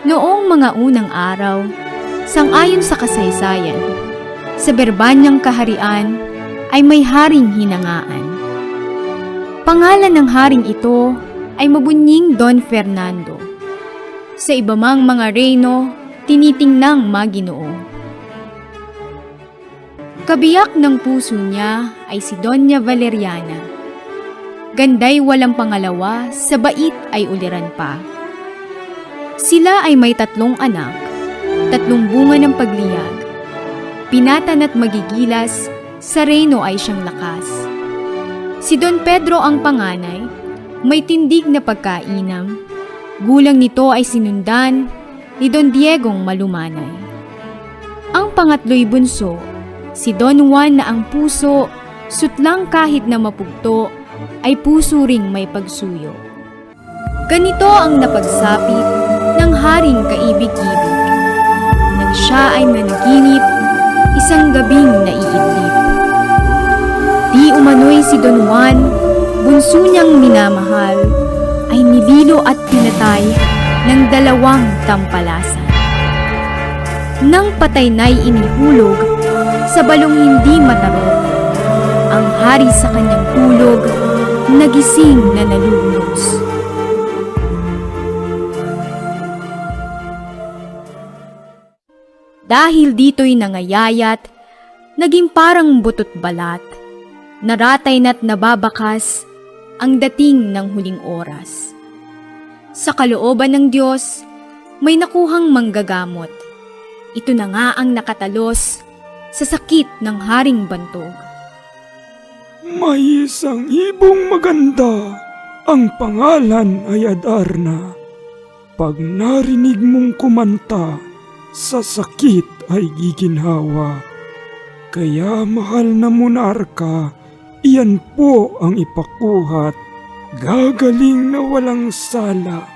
Noong mga unang araw, sangayon sa kasaysayan, sa Berbanyang kaharian ay may haring hinangaan. Pangalan ng haring ito ay mabunying Don Fernando. Sa iba mang mga reyno, tinitingnang maginoo. Kabiyak ng puso niya ay si Doña Valeriana. Ganday walang pangalawa, sa bait ay uliran pa. Sila ay may 3 anak, 3 bunga ng pagliyag. Pinatan at magigilas, sa reyno ay siyang lakas. Si Don Pedro ang panganay, may tindig na pagkainam. Gulang nito ay sinundan ni Don Diegong malumanay. Ang pangatlo'y bunso, si Don Juan na ang puso, sutlang kahit na mapugto, ay puso ring may pagsuyo. Ganito ang napagsapit ng haring kaibig-ibig. Nang siya ay managinip, isang gabing naiidlip. Di umano'y si Don Juan, bunso niyang minamahal, ay nililo at pinatay ng 2 tampalasan. Nang patay na'y inihulog sa balong hindi matarok, ang hari sa kanyang hulog, nagising na nalulunod. Dahil dito'y nangayayat, naging parang butot balat, naratay na't nababakas ang dating ng huling oras. Sa kalooban ng Diyos, may nakuhang manggagamot. Ito na nga ang nakatalos sa sakit ng haring bantog. May isang ibong maganda, ang pangalan ay Adarna. Pag narinig mong kumanta, sa sakit ay giginhawa. Kaya mahal na monarka, iyan po ang ipakuhat. Gagaling na walang sala,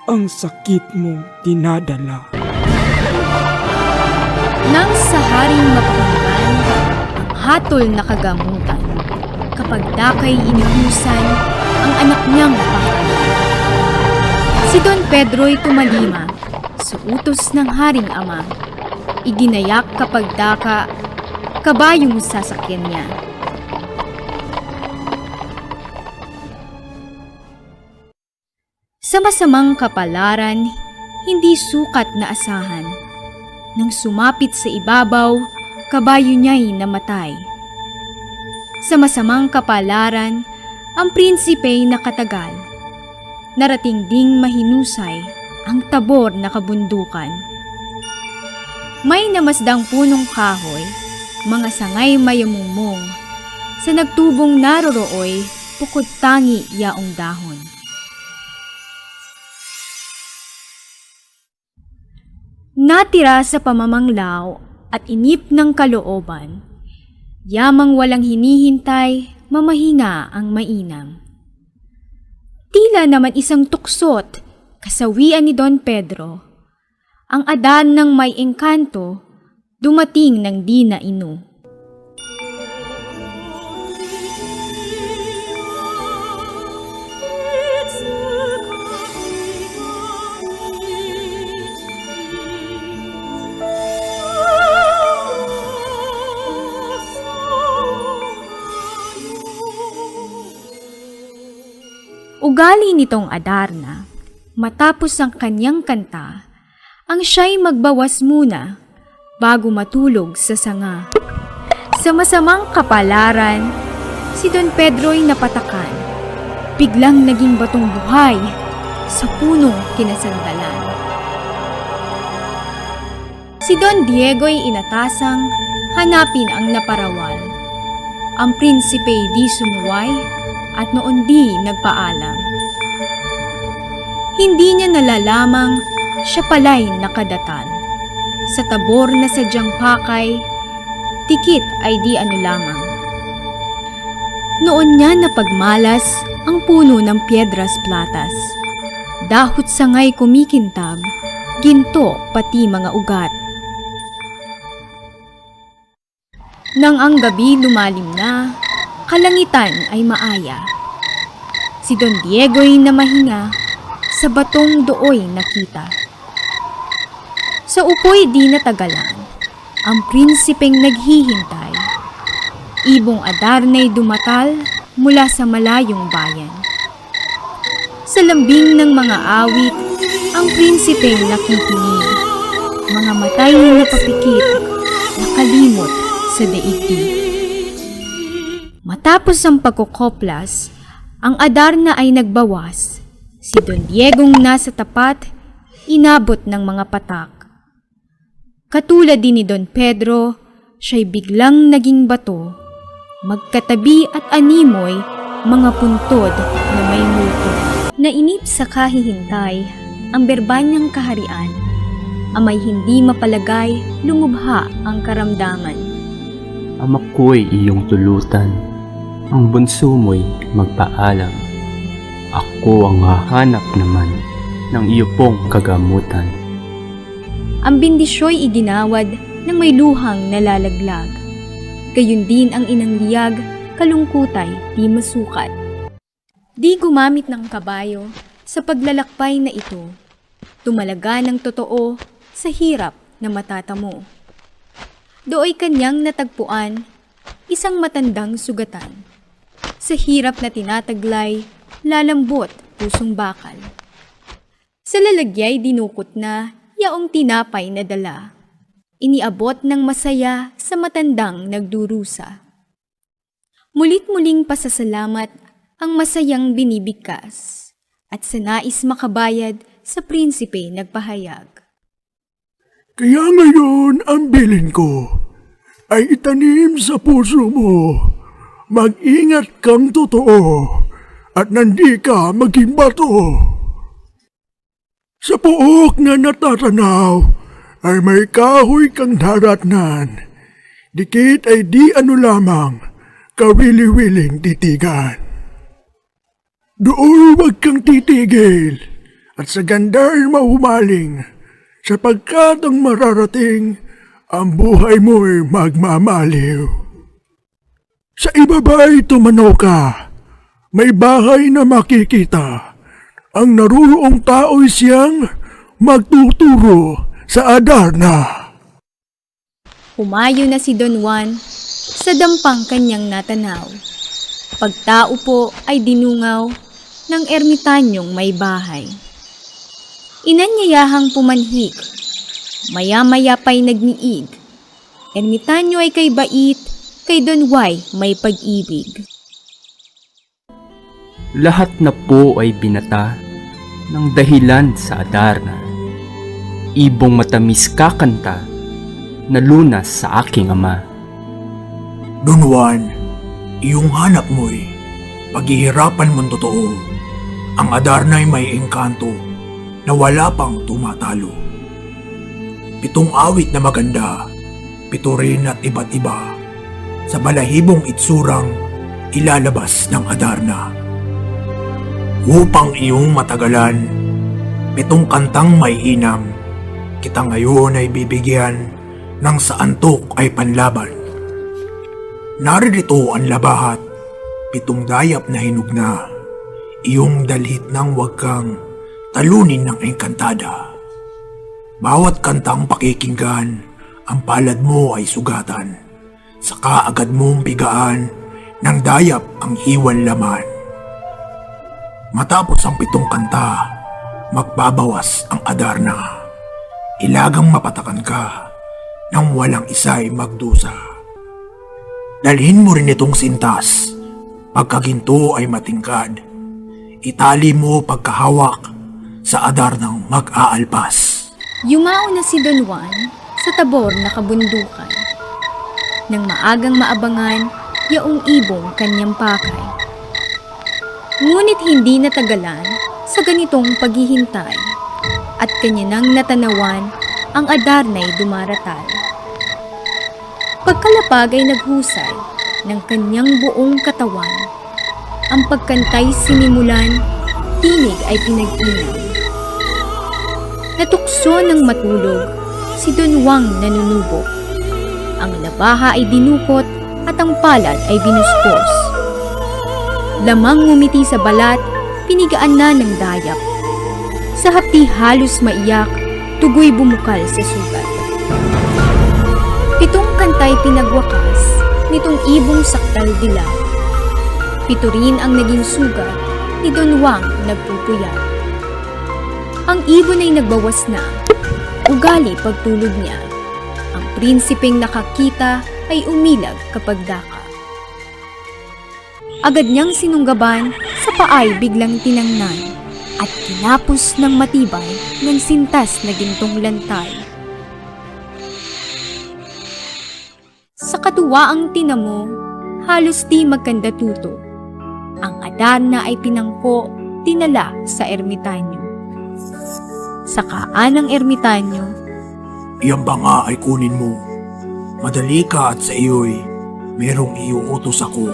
ang sakit mong dinadala. Nang sa haring mapakinggan, ang hatol na kagamutan, kapag dakay inihusan ang anak niyang pangalan. Si Don Pedro'y tumalima sa utos ng haring ama. Iginayak kapag daka, kabayong sasakyan niya. Sa masamang kapalaran, hindi sukat na asahan. Nang sumapit sa ibabaw, kabayo niya'y namatay. Sa masamang kapalaran, ang prinsipey nakatagal. Narating ding mahinusay ang tabor na kabundukan. May namasdang punong kahoy, mga sangay mayamumong, sa nagtubong narorooy, pukod tangi yaong dahon. Natira sa pamamanglaw at inip ng kalooban, yamang walang hinihintay, mamahinga ang mainam. Tila naman isang tuksot, kasawian ni Don Pedro, ang adan ng may engkanto, dumating ng di na inu. Ugali nitong Adarna, matapos ang kanyang kanta, ang siya'y magbawas muna bago matulog sa sanga. Sa masamang kapalaran, si Don Pedro'y napatakan, biglang naging batong buhay sa punong kinasandalan. Si Don Diego'y inatasang hanapin ang naparawal. Ang prinsipey di sumuway at noon di nagpaalam. Hindi niya nalalamang siya pala'y nakadatal. Sa tabor na sadyang pakay, tikit ay di ano lamang. Noon niya napagmalas ang puno ng Piedras Platas. Dahot sangay kumikintab, ginto pati mga ugat. Nang ang gabi lumalim na, kalangitan ay maaya. Si Don Diego'y namahinga, sa batong dooy nakita. Sa upoy di natagalan, ang prinsipeng naghihintay. Ibong Adarna'y dumatal mula sa malayong bayan. Sa lambing ng mga awit, ang prinsipeng nakikinig. Mga matay na napapikit, nakalimot sa daigdig. Matapos ang pagkukoplas, ang Adarna ay nagbawas. Si Don Diegong nasa tapat, inabot ng mga patak. Katulad din ni Don Pedro, siya'y biglang naging bato. Magkatabi at animoy, mga puntod na may multo. Nainip sa kahihintay, ang Berbanyang kaharian. Amay hindi mapalagay, lumubha ang karamdaman. Ama ko'y iyong tulutan, ang bunso mo'y magpaalam. Ako ang hahanap naman ng iyo pong kagamutan. Ang bindisyo'y iginawad ng may luhang nalalaglag. Gayun din ang inang liyag, kalungkutay di masukat. Di gumamit ng kabayo sa paglalakbay na ito. Tumalaga ng totoo sa hirap na matatamo. Dooy kanyang natagpuan, isang matandang sugatan. Sa hirap na tinataglay, lalambot pusong bakal. Sa lalagya'y dinukot na yaong tinapay na dala. Iniabot ng masaya sa matandang nagdurusa. Mulit-muling pasasalamat ang masayang binibigkas at sa nais makabayad sa prinsipe nagpahayag. Kaya ngayon ang bilin ko ay itanim sa puso mo. Mag-ingat kang totoo at nandi ka maging bato. Sa puok na natatanaw ay may kahoy kang daratnan. Dikit ay di ano lamang, kawili-wiling titigan. Doon huwag kang titigil at sa ganda'y mahumaling sapagkat ang mararating ang buhay mo'y magmamaliw. Sa ibaba'y tumanaw ka, may bahay na makikita. Ang naruroong tao'y siyang magtuturo sa Adarna. Humayo na si Don Juan sa dampang kanyang natanaw. Pagtao po ay dinungaw ng ermitanyong may bahay. Inanyayahang pumanhik, maya-maya pa'y nagniig. Ermitanyo ay kay bait, kay Don Juan may pag-ibig. Lahat na po ay binata ng dahilan sa Adarna. Ibong matamis kakanta na lunas sa aking ama. Don Juan, iyong hanap mo'y paghihirapan mong totoo. Ang Adarna'y may engkanto na wala pang tumatalo. 7 awit na maganda, 7 rin at iba't iba, sa balahibong itsurang ilalabas ng Adarna. Upang iyong matagalan, 7 kantang may inam, kita ngayon ay bibigyan ng sa antok ay panlaban. Naririto ang labahat, 7 dayap na hinugna, iyong dalhit ng wag kang talunin ng engkantada. Bawat kantang pakikinggan, ang palad mo ay sugatan, saka agad mong bigaan ng dayap ang hiwan laman. Matapos ang 7 kanta, magbabawas ang Adarna. Ilagang mapatakan ka nang walang isa'y magdusa. Dalhin mo rin itong sintas, pagkaginto ay matingkad. Itali mo pagkahawak sa Adarnang mag-aalpas. Yumao na si Don Juan sa tabor na kabundukan. Nang maagang maabangan, yaong ibong kanyang pakay. Ngunit hindi natagalan sa ganitong paghihintay at kanya nang natanawan ang Adarna'y dumaratal. Pagkalapag ay naghusay ng kanyang buong katawan. Ang pagkantay sinimulan, tinig ay pinag-inaw. Natukso ng matulog, si Don Juan nanunubok. Ang labaha ay dinukot at ang palad ay binuspos. Lamang ngumiti sa balat, pinigaan na ng dayap. Sa hapdi halos maiyak, tugoy bumukal sa sugat. 7 kantay pinagwakas nitong ibong sakdal dila. 7 rin ang naging sugat ni Don Juan nagpupuyat. Ang ibon ay nagbawas na, ugali pagtulog niya. Ang prinsipeng nakakita ay umilag kapag daka. Agad niyang sinunggaban, sa paay biglang tinangnan at kinapos ng matibay ng sintas na gintong lantay. Sa katuwaang tinamo, halos di magkandatuto. Ang Adarna ay pinangko, dinala sa ermitanyo. Sa kaanang ermitanyo, Iyan ba nga ay kunin mo? Madali ka at sa iyo'y merong iuutos ako.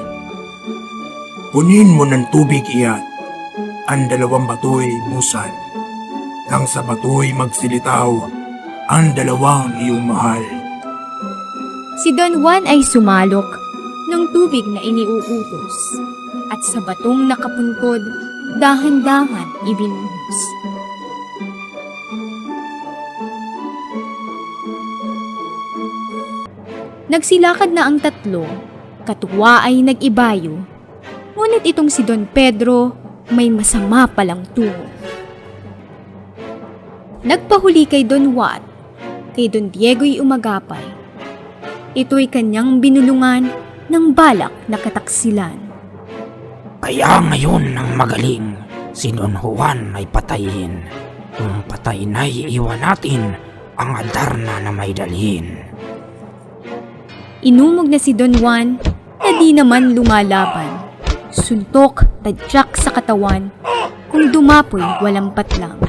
Kunin mo ng tubig iyan. Ang 2 bato'y busan. Nang sa bato'y magsilitaw ang 2 iyong mahal. si Don Juan ay sumalok ng tubig na iniuutos at sa batong nakapunkod, dahan-dahan ibinuhos. Nagsilakad na ang 3, katuwa ay nag-ibayo, ngunit itong si Don Pedro may masama palang tungo. Nagpahuli kay Don Juan, kay Don Diego'y umagapay. Ito'y kanyang binulungan ng balak na kataksilan. Kaya ngayon ang magaling, si Don Juan ay patayin. Kung patay na'y iwan natin ang Adarna na may dalhin. Inumog na si Don Juan na di naman lumalaban. Suntok, tadyak sa katawan, kung dumapoy walang patlang.